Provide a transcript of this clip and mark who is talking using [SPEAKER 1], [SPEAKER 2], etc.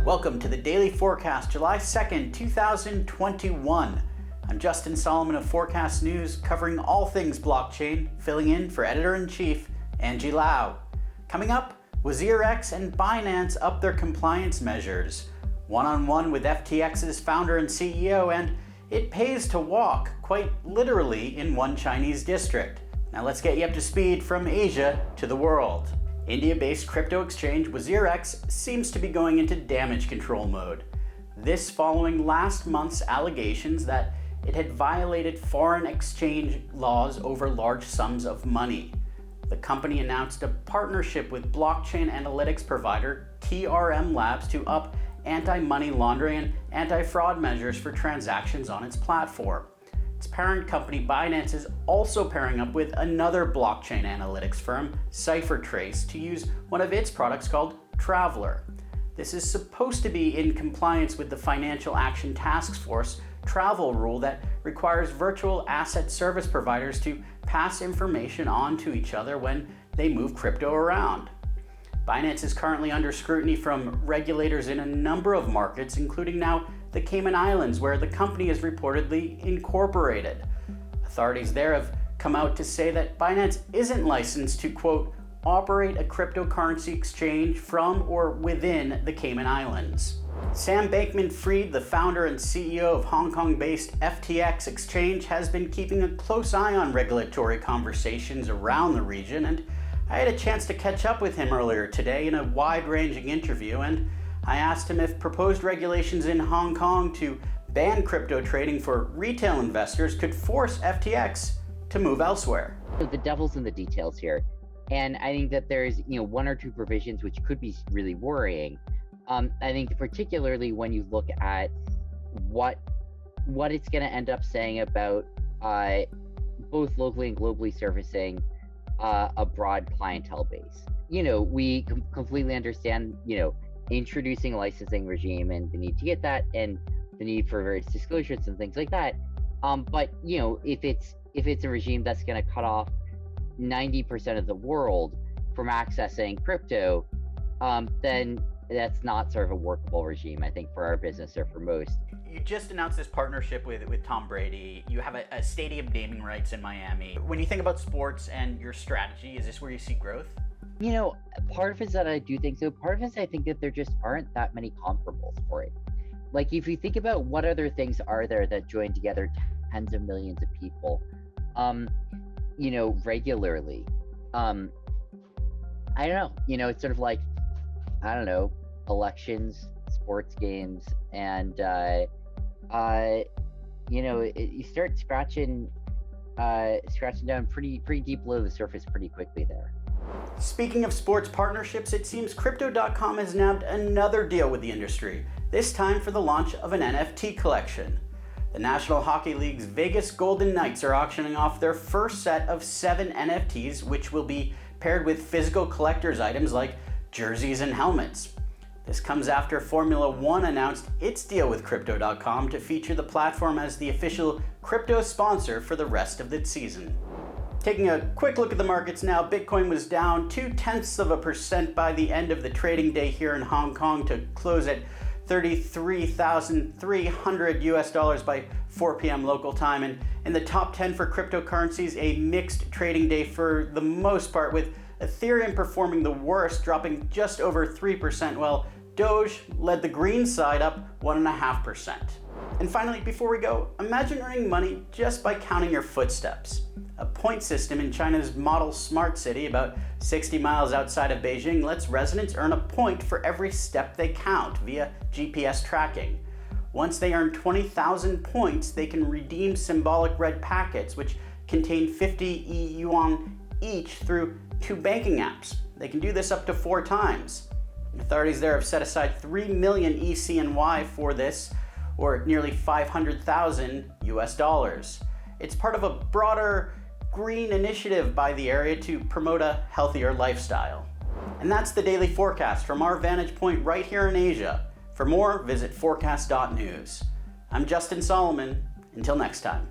[SPEAKER 1] Welcome to the Daily Forkast, July 2nd, 2021. I'm Justin Solomon of Forkast.News, covering all things blockchain, filling in for Editor-in-Chief Angie Lau. Coming up, WazirX and Binance up their compliance measures. One-on-one with FTX's founder and CEO, and it pays to walk, quite literally, in one Chinese district. Now let's get you up to speed from Asia to the world. India-based crypto exchange WazirX seems to be going into damage control mode. This following last month's allegations that it had violated foreign exchange laws over large sums of money. The company announced a partnership with blockchain analytics provider TRM Labs to up anti-money laundering and anti-fraud measures for transactions on its platform. Its parent company Binance is also pairing up with another blockchain analytics firm, CipherTrace, to use one of its products called Traveler. This is supposed to be in compliance with the Financial Action Task Force travel rule that requires virtual asset service providers to pass information on to each other when they move crypto around. Binance is currently under scrutiny from regulators in a number of markets, including now the Cayman Islands, where the company is reportedly incorporated. Authorities there have come out to say that Binance isn't licensed to, quote, operate a cryptocurrency exchange from or within the Cayman Islands. Sam Bankman-Fried, the founder and CEO of Hong Kong-based FTX exchange, has been keeping a close eye on regulatory conversations around the region, and I had a chance to catch up with him earlier today in a wide-ranging interview, and I asked him if proposed regulations in Hong Kong to ban crypto trading for retail investors could force FTX to move elsewhere.
[SPEAKER 2] The devil's in the details here. And I think that there's, one or two provisions which could be really worrying. I think particularly when you look at what it's going to end up saying about both locally and globally servicing a broad clientele base. We completely understand, introducing a licensing regime and the need to get that and the need for various disclosures and things like that. But if it's a regime that's going to cut off 90% of the world from accessing crypto, then that's not sort of a workable regime, I think, for our business or for most.
[SPEAKER 1] You just announced this partnership with Tom Brady. You have a stadium naming rights in Miami. When you think about sports and your strategy, is this where you see growth?
[SPEAKER 2] Part of it is that I do think so. Part of it is I think that there just aren't that many comparables for it. Like, if you think about what other things are there that join together tens of millions of people, regularly. I don't know. It's sort of like, I don't know, elections, sports games, and you start scratching down pretty deep below the surface pretty quickly there.
[SPEAKER 1] Speaking of sports partnerships, it seems Crypto.com has nabbed another deal with the industry, this time for the launch of an NFT collection. The National Hockey League's Vegas Golden Knights are auctioning off their first set of 7 NFTs, which will be paired with physical collector's items like jerseys and helmets. This comes after Formula One announced its deal with Crypto.com to feature the platform as the official crypto sponsor for the rest of the season. Taking a quick look at the markets now, Bitcoin was down 0.2% by the end of the trading day here in Hong Kong to close at $33,300 by 4 p.m. local time. And in the top 10 for cryptocurrencies, a mixed trading day for the most part, with Ethereum performing the worst, dropping just over 3%, while Doge led the green side up 1.5%. And finally, before we go, imagine earning money just by counting your footsteps. A point system in China's model smart city, about 60 miles outside of Beijing, lets residents earn a point for every step they count via GPS tracking. Once they earn 20,000 points, they can redeem symbolic red packets, which contain 50 yuan each, through 2 banking apps. They can do this up to 4 times. Authorities there have set aside 3 million ECNY for this, or nearly $500,000. It's part of a broader green initiative by the area to promote a healthier lifestyle. And that's the Daily Forkast from our vantage point right here in Asia. For more, visit Forkast.News. I'm Justin Solomon. Until next time.